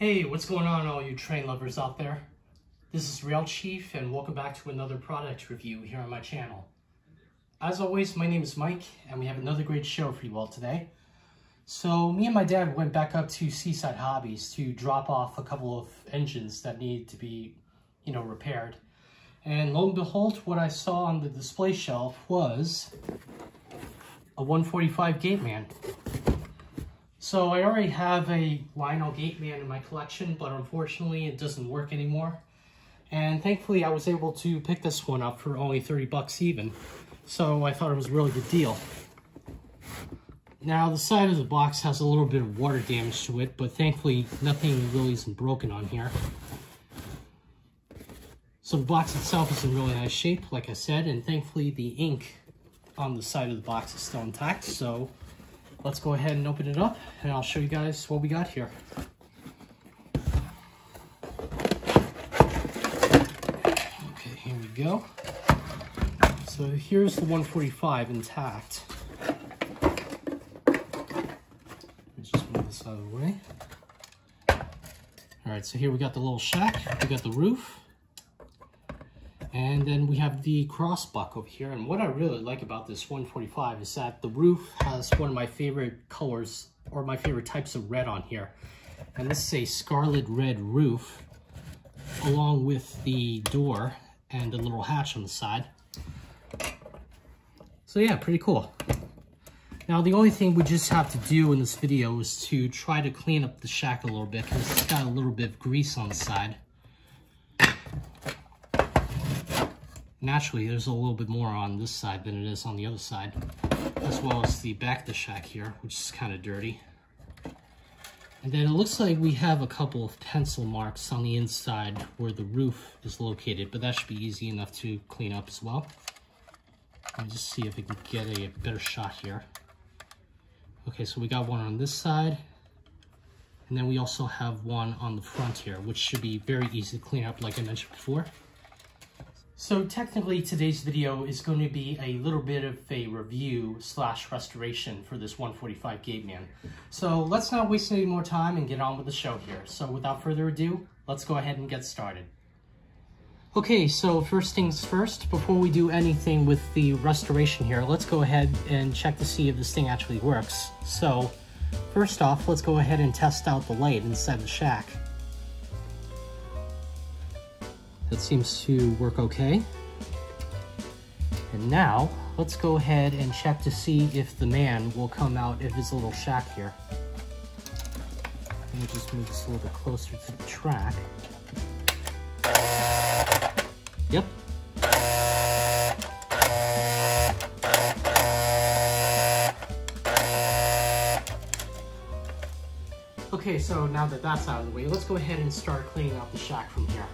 Hey, what's going on all you train lovers out there? This is Rail Chief and welcome back to another product review here on my channel. As always, my name is Mike and we have another great show for you all today. So me and my dad went back up to Seaside Hobbies to drop off a couple of engines that needed to be, repaired. And lo and behold, what I saw on the display shelf was a 145 Gateman. So I already have a Lionel Gateman in my collection, but unfortunately it doesn't work anymore. And thankfully I was able to pick this one up for only 30 bucks even. So I thought it was a really good deal. Now the side of the box has a little bit of water damage to it, but thankfully nothing really isn't broken on here. So the box itself is in really nice shape, like I said, and thankfully the ink on the side of the box is still intact. So let's go ahead and open it up and I'll show you guys what we got here. Okay, here we go. So here's the 145 intact. Let's just move this out of the way. Alright, so here we got the little shack, we got the roof, and then we have the crossbuck over here. And what I really like about this 145 is that the roof has one of my favorite colors, or my favorite types of red on here. And this is a scarlet red roof, along with the door and the little hatch on the side. So yeah, pretty cool. Now the only thing we just have to do in this video is to try to clean up the shack a little bit, because it's got a little bit of grease on the side. Naturally, there's a little bit more on this side than it is on the other side, as well as the back of the shack here, which is kind of dirty. And then it looks like we have a couple of pencil marks on the inside where the roof is located, but that should be easy enough to clean up as well. Let me just see if we can get a better shot here. Okay, so we got one on this side, and then we also have one on the front here, which should be very easy to clean up, like I mentioned before. So technically today's video is going to be a little bit of a review / restoration for this 145 Gateman. So let's not waste any more time and get on with the show here. So without further ado, let's go ahead and get started. Okay, so first things first, before we do anything with the restoration here, let's go ahead and check to see if this thing actually works. So first off, let's go ahead and test out the light inside the shack. That seems to work okay. And now, let's go ahead and check to see if the man will come out of his little shack here. Let me just move this a little bit closer to the track. Yep. Okay, so now that that's out of the way, let's go ahead and start cleaning out the shack from here.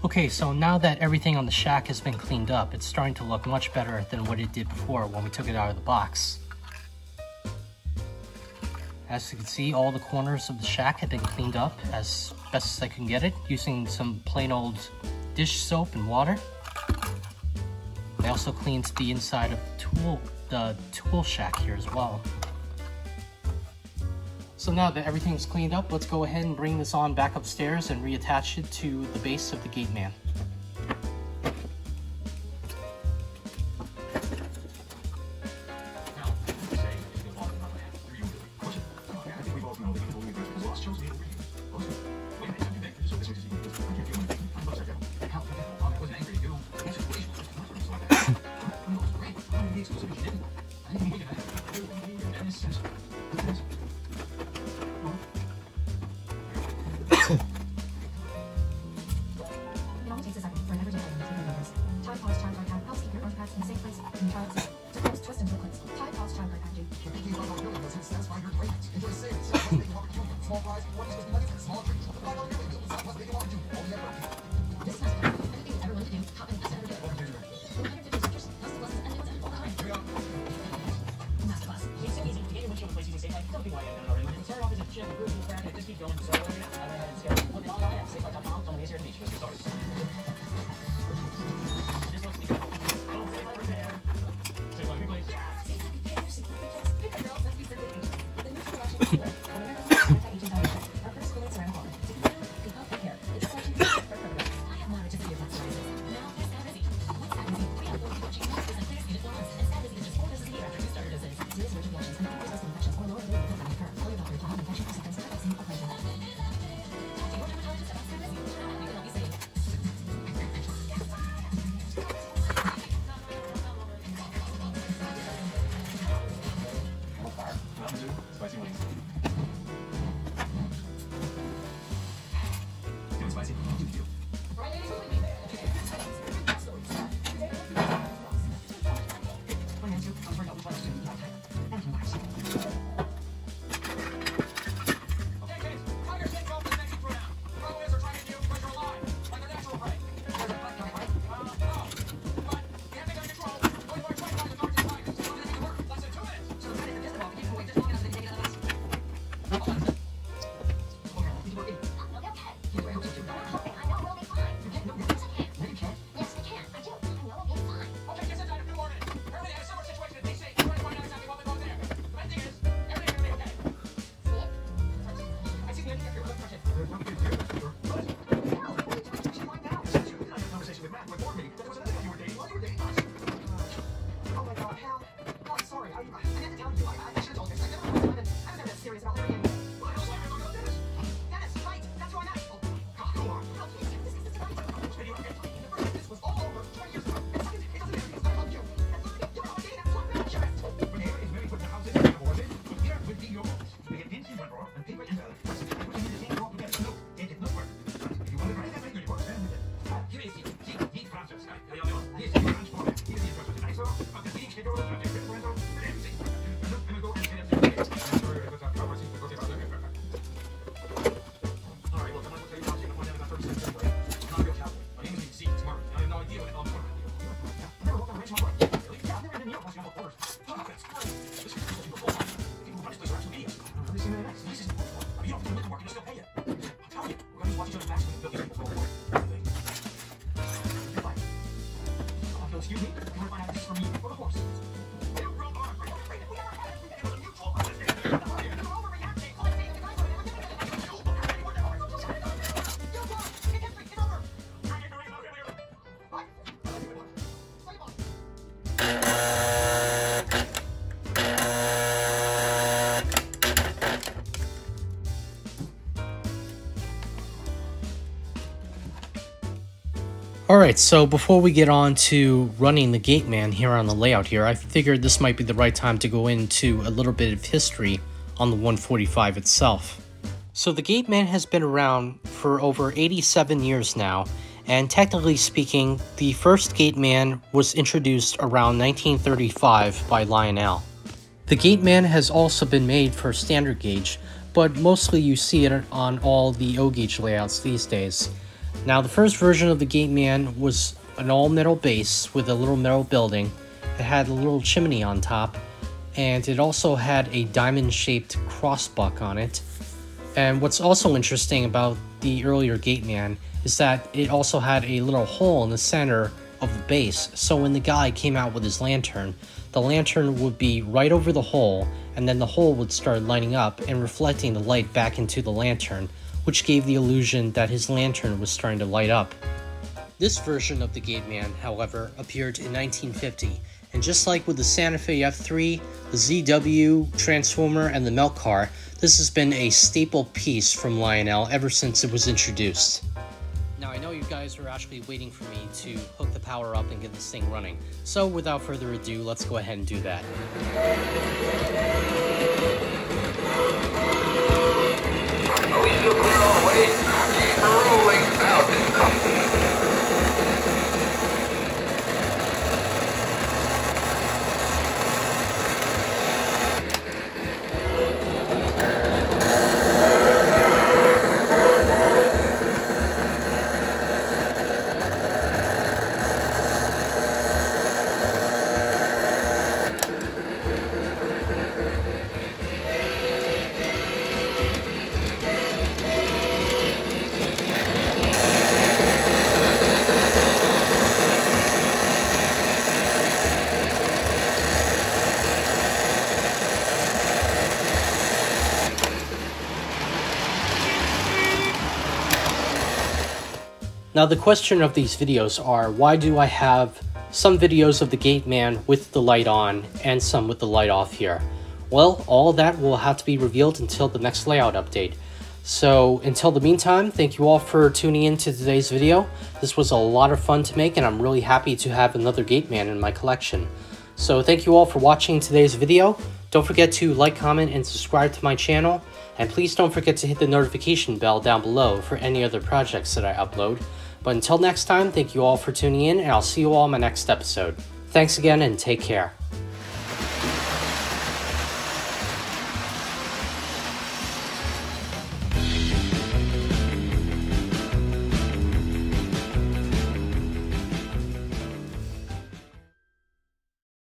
Okay, so now that everything on the shack has been cleaned up, it's starting to look much better than what it did before when we took it out of the box. As you can see, all the corners of the shack have been cleaned up as best as I can get it, using some plain old dish soap and water. I also cleaned the inside of the tool shack here as well. So now that everything's cleaned up, let's go ahead and bring this on back upstairs and reattach it to the base of the Gateman. Alright, so before we get on to running the Gateman here on the layout here, I figured this might be the right time to go into a little bit of history on the 145 itself. So the Gateman has been around for over 87 years now, and technically speaking, the first Gateman was introduced around 1935 by Lionel. The Gateman has also been made for standard gauge, but mostly you see it on all the O gauge layouts these days. Now, the first version of the Gateman was an all-metal base with a little metal building. It had a little chimney on top, and it also had a diamond-shaped crossbuck on it. And what's also interesting about the earlier Gateman is that it also had a little hole in the center of the base, so when the guy came out with his lantern, the lantern would be right over the hole, and then the hole would start lighting up and reflecting the light back into the lantern, which gave the illusion that his lantern was starting to light up. This version of the Gateman, however, appeared in 1950, and just like with the Santa Fe F3, the ZW, Transformer, and the Melt Car, this has been a staple piece from Lionel ever since it was introduced. Now, I know you guys are actually waiting for me to hook the power up and get this thing running, so without further ado, let's go ahead and do that. Are we still clear all the way? Rolling out. Now, the question of these videos are, why do I have some videos of the Gateman with the light on and some with the light off here? Well, all that will have to be revealed until the next layout update. So until the meantime, thank you all for tuning in to today's video. This was a lot of fun to make, and I'm really happy to have another Gateman in my collection. So thank you all for watching today's video. Don't forget to like, comment, and subscribe to my channel. And please don't forget to hit the notification bell down below for any other projects that I upload. But until next time, thank you all for tuning in, and I'll see you all in my next episode. Thanks again, and take care.